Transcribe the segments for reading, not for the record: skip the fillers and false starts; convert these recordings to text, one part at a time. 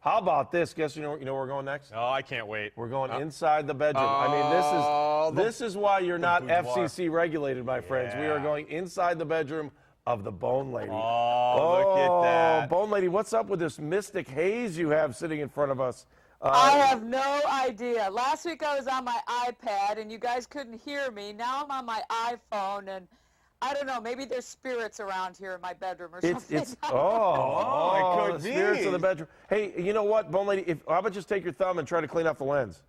How about this? Guess you know where we're going next? Oh, I can't wait. We're going inside the bedroom. I mean, this is why you're not FCC regulated, my friends. We are going inside the bedroom of the Bone Lady. Oh, look at that. Bone Lady, what's up with this mystic haze you have sitting in front of us? I have no idea. Last week I was on my iPad and you guys couldn't hear me. Now I'm on my iPhone and I don't know, maybe there's spirits around here in my bedroom or something. It could be. Spirits of the bedroom. Hey, you know what, Bone Lady? How about just take your thumb and try to clean off the lens?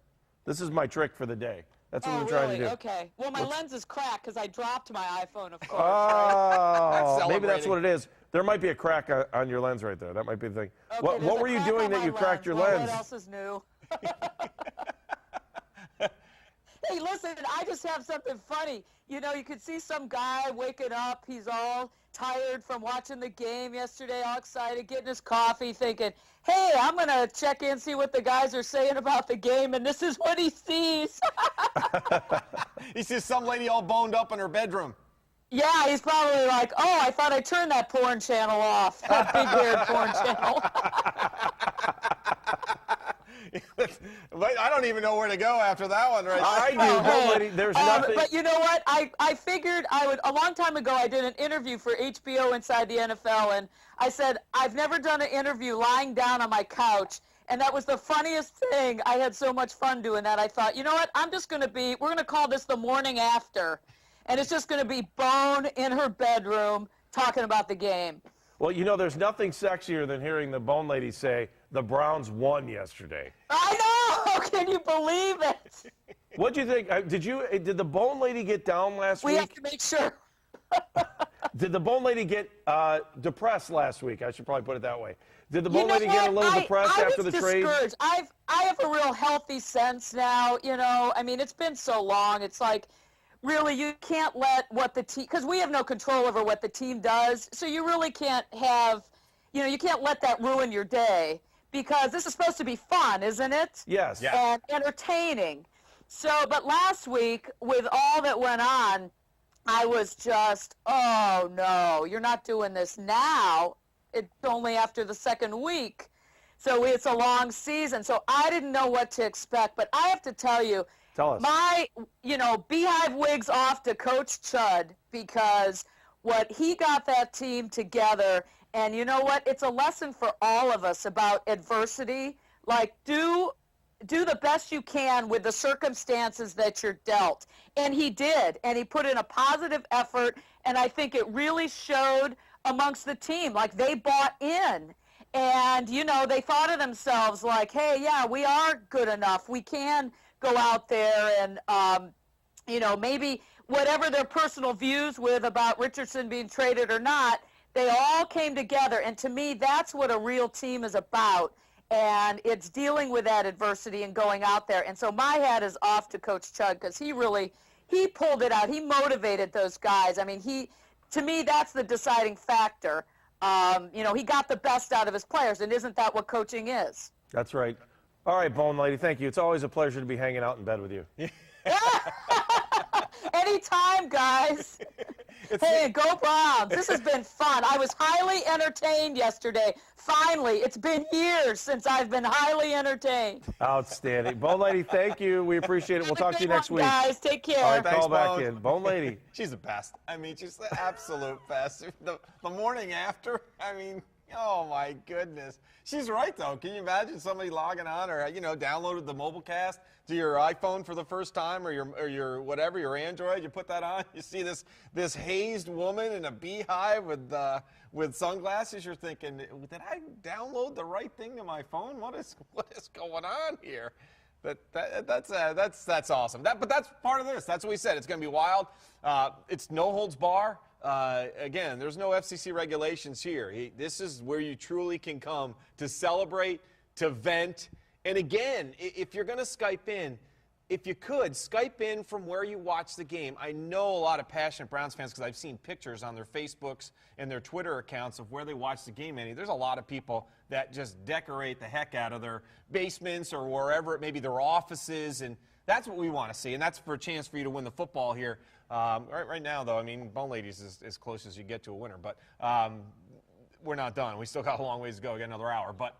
This is my trick for the day. That's what we're trying to do. Okay. Well, my lens is cracked because I dropped my iPhone, of course. Oh, maybe that's what it is. There might be a crack on your lens right there. That might be the thing. Okay, what were you doing that you cracked your lens? What else is new? Hey, listen, I just have something funny. You know, you could see some guy waking up. He's all tired from watching the game yesterday, all excited, getting his coffee, thinking, hey, I'm going to check in, see what the guys are saying about the game, and this is what he sees. He sees some lady all boned up in her bedroom. Yeah, he's probably like, oh, I thought I turned that porn channel off, that big-haired porn channel. I don't even know where to go after that one right there. I do. There's nothing. But you know what? I figured I would, a long time ago, I did an interview for HBO Inside the NFL, and I said, I've never done an interview lying down on my couch, and that was the funniest thing. I had so much fun doing that. I thought, you know what? We're going to call this the morning after, and it's just going to be Bone in her bedroom talking about the game. Well, you know, there's nothing sexier than hearing the Bone Lady say, the Browns won yesterday. I know! Can you believe it? What'd you think? Did the Bone Lady get down last week? We have to make sure. Did the Bone Lady get depressed last week? I should probably put it that way. Did the Bone Lady get a little depressed after the trade? I was discouraged. I have a real healthy sense now, you know. I mean, it's been so long. It's like, really, you can't let what the team, because we have no control over what the team does, so you really can't have, you know, you can't let that ruin your day, because this is supposed to be fun, isn't it? Yes. Yeah. And entertaining. So, but last week, with all that went on, I was just, oh, no, you're not doing this now. It's only after the second week. So it's a long season. So I didn't know what to expect. But I have to tell you, Tell us. my, beehive wigs off to Coach Chud, because what he got that team together, and you know what? It's a lesson for all of us about adversity. Like, do the best you can with the circumstances that you're dealt. And he did. And he put in a positive effort. And I think it really showed amongst the team. Like, they bought in. And, they thought of themselves like, hey, yeah, we are good enough. We can go out there and, maybe whatever their personal views with about Richardson being traded or not, they all came together. And to me, that's what a real team is about. And it's dealing with that adversity and going out there. And so my hat is off to Coach Chud, because he pulled it out. He motivated those guys. I mean, to me, that's the deciding factor. He got the best out of his players, and isn't that what coaching is? That's right. All right, Bone Lady, thank you. It's always a pleasure to be hanging out in bed with you. Anytime, guys. Hey, go Browns. This has been fun. I was highly entertained yesterday. Finally, it's been years since I've been highly entertained. Outstanding. Bone Lady, thank you. We appreciate it. We'll talk to you next week. Guys, take care. All right, Thanks, call back Bone. in. Bone Lady. She's the best. I mean, she's the absolute best. The morning after, I mean, oh, my goodness. She's right, though. Can you imagine somebody logging on or, downloaded the MobileCast to your iPhone for the first time or your whatever, your Android? You put that on, you see this hazed woman in a beehive with sunglasses. You're thinking, did I download the right thing to my phone? What is going on here? That's awesome. But that's part of this. That's what we said. It's going to be wild. It's no holds bar. Again, there's no FCC regulations here. This is where you truly can come to celebrate, to vent. And again, if you're going to Skype in, if you could, Skype in from where you watch the game. I know a lot of passionate Browns fans because I've seen pictures on their Facebooks and their Twitter accounts of where they watch the game. And there's a lot of people that just decorate the heck out of their basements or wherever it may be, their offices. And that's what we want to see. And that's for a chance for you to win the football here. Right now, though, I mean, Bone Ladies is as close as you get to a winner. But we're not done. We still got a long ways to go. We got another hour. But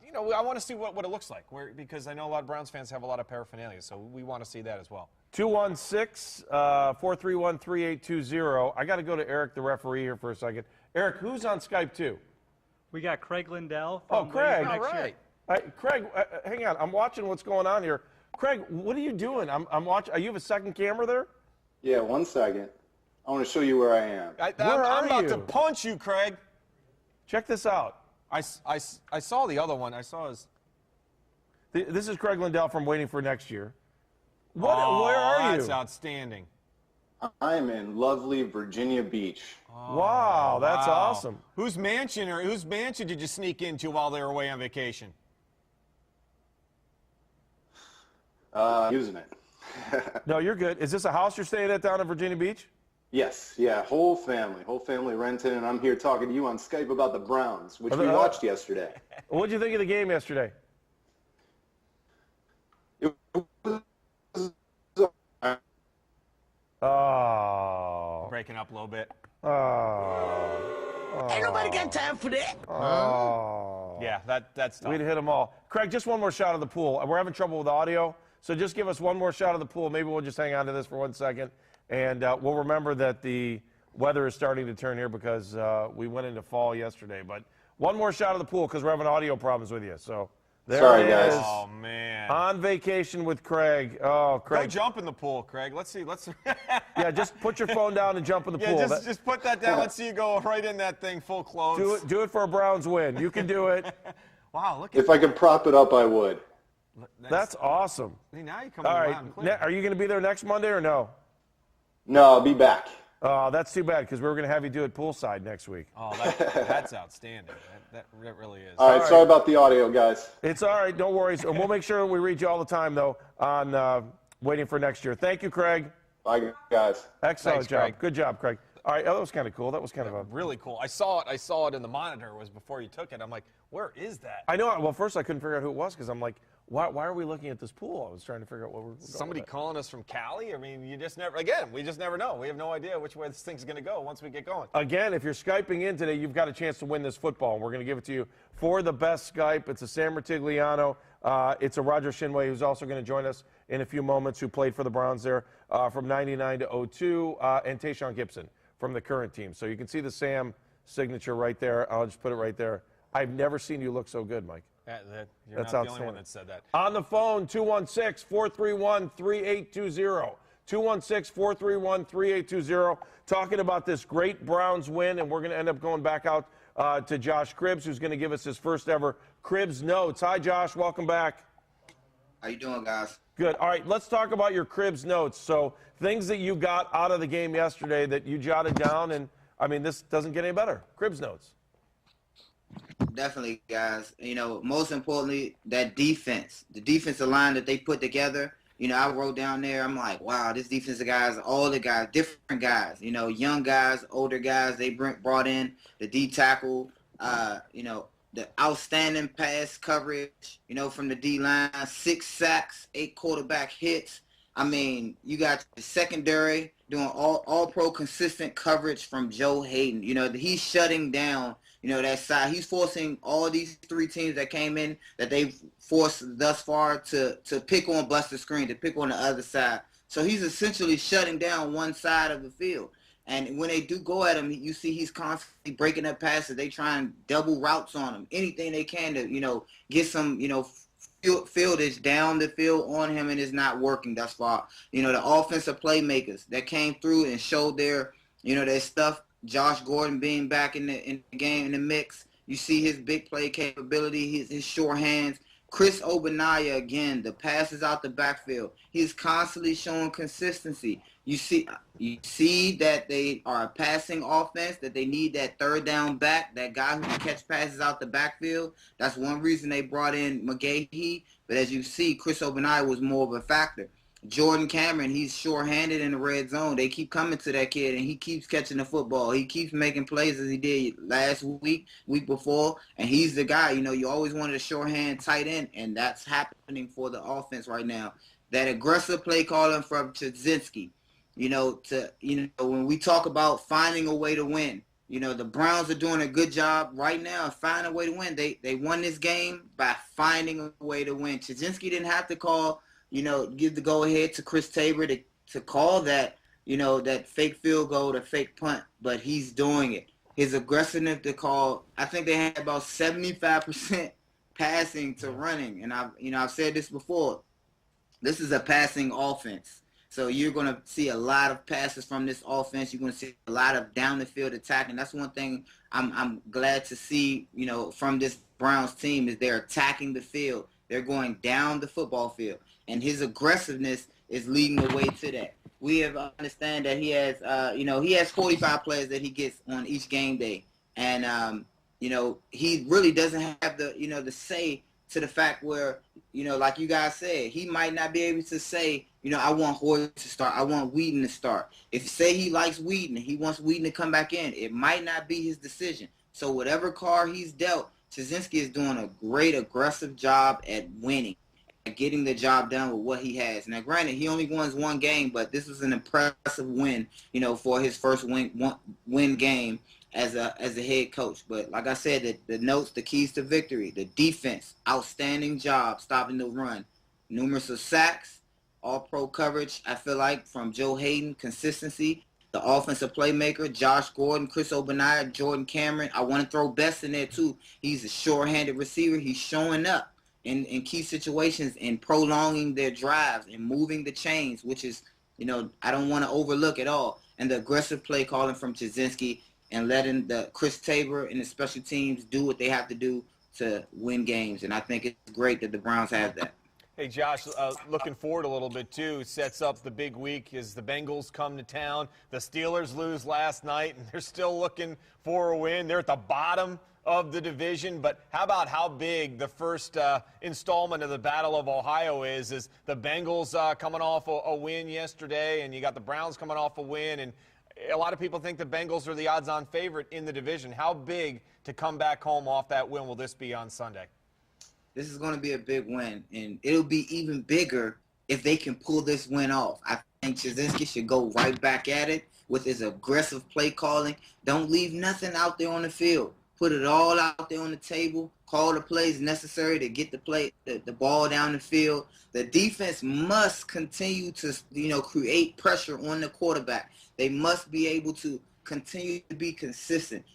you know, I want to see what it looks like because I know a lot of Browns fans have a lot of paraphernalia, so we want to see that as well. 216-431-3820. I got to go to Eric, the referee, here for a second. Eric, who's on Skype too? We got Craig Lyndall. Oh, Craig. All right. Craig, hang on. I'm watching what's going on here. Craig, what are you doing? I'm watching. You have a second camera there? Yeah, 1 second. I want to show you where I am. I'm about to punch you, Craig. Check this out. I saw the other one. I saw his. This is Craig Lyndall from Waiting for Next Year. Where Oh, are you? that's outstanding. I'm in lovely Virginia Beach. Wow, that's awesome. Whose mansion did you sneak into while they were away on vacation? Using it. No, you're good. Is this a house you're staying at down in Virginia Beach? Yes, yeah, whole family rented, and I'm here talking to you on Skype about the Browns, which we watched yesterday. What did you think of the game yesterday? It was Oh. Breaking up a little bit. Oh. Ain't nobody got time for that. Oh. Yeah, that's tough. We'd hit them all. Craig, just one more shot of the pool. We're having trouble with audio, so just give us one more shot of the pool. Maybe we'll just hang on to this for 1 second, and we'll remember that the weather is starting to turn here because we went into fall yesterday. But one more shot of the pool because we're having audio problems with you. So there Sorry, it guys. is. Oh man. On vacation with Craig. Oh, Craig. Go jump in the pool, Craig. Let's see. Yeah, just put your phone down and jump in the pool. Yeah, just put that down. Let's see you go right in that thing full clothes. Do it for a Browns win. You can do it. Wow, look at If I could prop it up, I would. That's awesome. See, now you come All loud right. and clear. Are you going to be there next Monday or no? No, I'll be back. Oh, that's too bad because we were going to have you do it poolside next week. Oh, that's outstanding. That really is. All right, sorry about the audio, guys. It's all right. No worries. And we'll make sure we read you all the time, though, on Waiting for Next Year. Thank you, Craig. Bye, guys. Excellent Thanks, job. Craig. Good job, Craig. All right. Oh, that was kind of cool. That was kind of a. Really cool. I saw it in the monitor. It was before you took it. I'm like, where is that? I know. Well, first I couldn't figure out who it was because I'm like, why are we looking at this pool? I was trying to figure out what we're. Somebody going with. calling us from Cali? I mean, we just never know. We have no idea which way this thing's going to go once we get going. Again, if you're Skyping in today, you've got a chance to win this football. We're going to give it to you for the best Skype. It's a Sam Martigliano. It's a Roger Shinway, who's also going to join us in a few moments, who played for the Browns there from 99 to 02, and Tayshaun Gibson from the current team. So you can see the Sam signature right there. I'll just put it right there. I've never seen you look so good, Mike. You're That's not the only outstanding. one that said that. On the phone, 216-431-3820. 216-431-3820. Talking about this great Browns win, and we're going to end up going back out to Josh Cribbs, who's going to give us his first ever Cribbs Notes. Hi, Josh. Welcome back. How you doing, guys? Good. All right, let's talk about your Cribbs Notes. So things that you got out of the game yesterday that you jotted down, and, I mean, this doesn't get any better. Cribbs Notes. Definitely, guys. You know, most importantly, that defense, the defensive line that they put together. You know, I wrote down there, I'm like, wow, this defensive guys, all the guys, different guys, you know, young guys, older guys, they brought in the D tackle, you know, the outstanding pass coverage, you know, from the D line, 6 sacks, 8 quarterback hits. I mean, you got the secondary doing all pro consistent coverage from Joe Hayden. You know, he's shutting down, you know, that side. He's forcing all these 3 teams that came in that they've forced thus far to pick on Buster Screen, to pick on the other side. So he's essentially shutting down one side of the field. And when they do go at him, you see he's constantly breaking up passes. They try and double routes on him, anything they can to, you know, get some, you know, fieldage down the field on him, and it's not working thus far. You know, the offensive playmakers that came through and showed their, you know, their stuff. Josh Gordon being back in the game, in the mix. You see his big play capability, his sure hands. Chris Ogbonnaya, again, the passes out the backfield. He's constantly showing consistency. You see that they are a passing offense, that they need that third down back, that guy who can catch passes out the backfield. That's one reason they brought in McGahee. But as you see, Chris Ogbonnaya was more of a factor. Jordan Cameron, he's sure-handed in the red zone. They keep coming to that kid, and he keeps catching the football. He keeps making plays as he did last week before, and he's the guy. You know, you always wanted a sure-hand tight end, and that's happening for the offense right now. That aggressive play calling from Chudzinski, when we talk about finding a way to win, the Browns are doing a good job right now of finding a way to win. They won this game by finding a way to win. Chudzinski didn't have to call, give the go-ahead to Chris Tabor to call that, that fake field goal, the fake punt, but he's doing it. His aggressiveness to call, I think they had about 75% passing to running. And I've said this before. This is a passing offense. So you're going to see a lot of passes from this offense. You're going to see a lot of down the field attacking. That's one thing I'm glad to see, from this Browns team is they're attacking the field. They're going down the football field. And his aggressiveness is leading the way to that. We have understand that he has, he has 45 players that he gets on each game day. And, he really doesn't have the say to the fact where, like you guys said, he might not be able to say, I want Hoyer to start. I want Whedon to start. If say he likes Whedon, he wants Whedon to come back in, it might not be his decision. So whatever card he's dealt, Chudzinski is doing a great aggressive job at winning, at getting the job done with what he has. Now, granted, he only won one game, but this was an impressive win, for his first win game as a head coach. But like I said, the notes, the keys to victory, the defense, outstanding job stopping the run, numerous of sacks, all-pro coverage, I feel like, from Joe Hayden, consistency, the offensive playmaker, Josh Gordon, Chris Ogbonnaya, Jordan Cameron. I want to throw Best in there, too. He's a sure-handed receiver. He's showing up in key situations and prolonging their drives and moving the chains, which is, I don't want to overlook at all. And the aggressive play calling from Chudzinski and letting the Chris Tabor and the special teams do what they have to do to win games. And I think it's great that the Browns have that. Hey, Josh, looking forward a little bit, too. Sets up the big week as the Bengals come to town. The Steelers lose last night, and they're still looking for a win. They're at the bottom of the division. But how about how big the first installment of the Battle of Ohio is the Bengals coming off a win yesterday, and you got the Browns coming off a win. And a lot of people think the Bengals are the odds-on favorite in the division. How big to come back home off that win will this be on Sunday? This is going to be a big win, and it'll be even bigger if they can pull this win off. I think Chudzinski should go right back at it with his aggressive play calling. Don't leave nothing out there on the field. Put it all out there on the table. Call the plays necessary to get the ball down the field. The defense must continue to, create pressure on the quarterback. They must be able to continue to be consistent.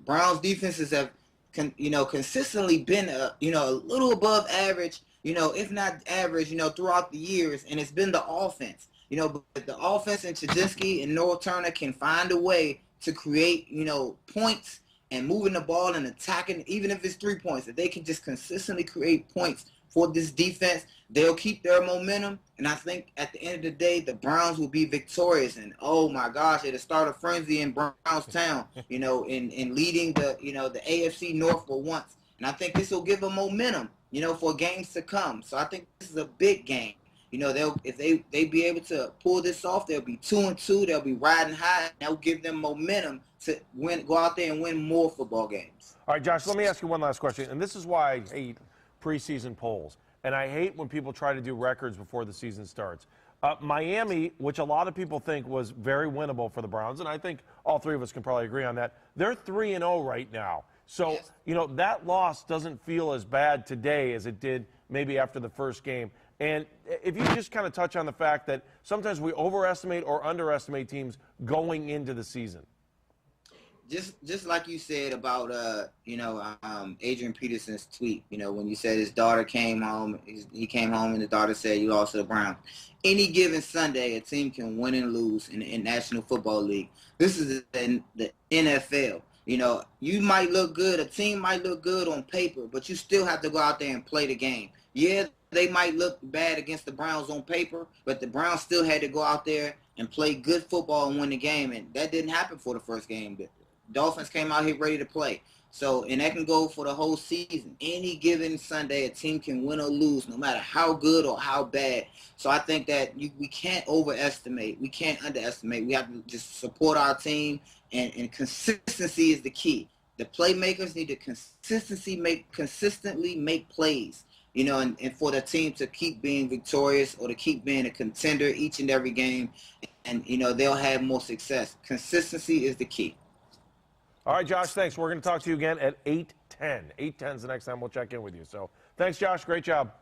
Browns defenses have consistently been, a little above average, if not average, throughout the years, and it's been the offense. But the offense and Chudzinski and Noah Turner can find a way to create, points and moving the ball and attacking, even if it's 3 points. If they can just consistently create points for this defense, they'll keep their momentum. And I think at the end of the day, the Browns will be victorious. And, oh, my gosh, it'll start a frenzy in Brownstown, in leading the AFC North for once. And I think this will give them momentum, for games to come. So I think this is a big game. If they be able to pull this off, they'll be 2-2. They'll be riding high. And that'll give them momentum to go out there and win more football games. All right, Josh, let me ask you one last question. And this is why I hate preseason polls. And I hate when people try to do records before the season starts. Miami, which a lot of people think was very winnable for the Browns, and I think all three of us can probably agree on that, they're 3-0 right now. So, that loss doesn't feel as bad today as it did maybe after the first game. And if you just kind of touch on the fact that sometimes we overestimate or underestimate teams going into the season. Just like you said about Adrian Peterson's tweet, when you said his daughter came home, he came home and the daughter said you lost to the Browns. Any given Sunday, a team can win and lose in National Football League. This is the NFL. You might look good, a team might look good on paper, but you still have to go out there and play the game. Yeah, they might look bad against the Browns on paper, but the Browns still had to go out there and play good football and win the game, and that didn't happen for the first game. The Dolphins came out here ready to play. So, and that can go for the whole season. Any given Sunday, a team can win or lose, no matter how good or how bad. So I think that we can't overestimate. We can't underestimate. We have to just support our team, and consistency is the key. The playmakers need to consistently make plays, and for the team to keep being victorious or to keep being a contender each and every game, and, they'll have more success. Consistency is the key. All right, Josh, thanks. We're going to talk to you again at 8:10. 8:10 is the next time we'll check in with you. So thanks, Josh. Great job.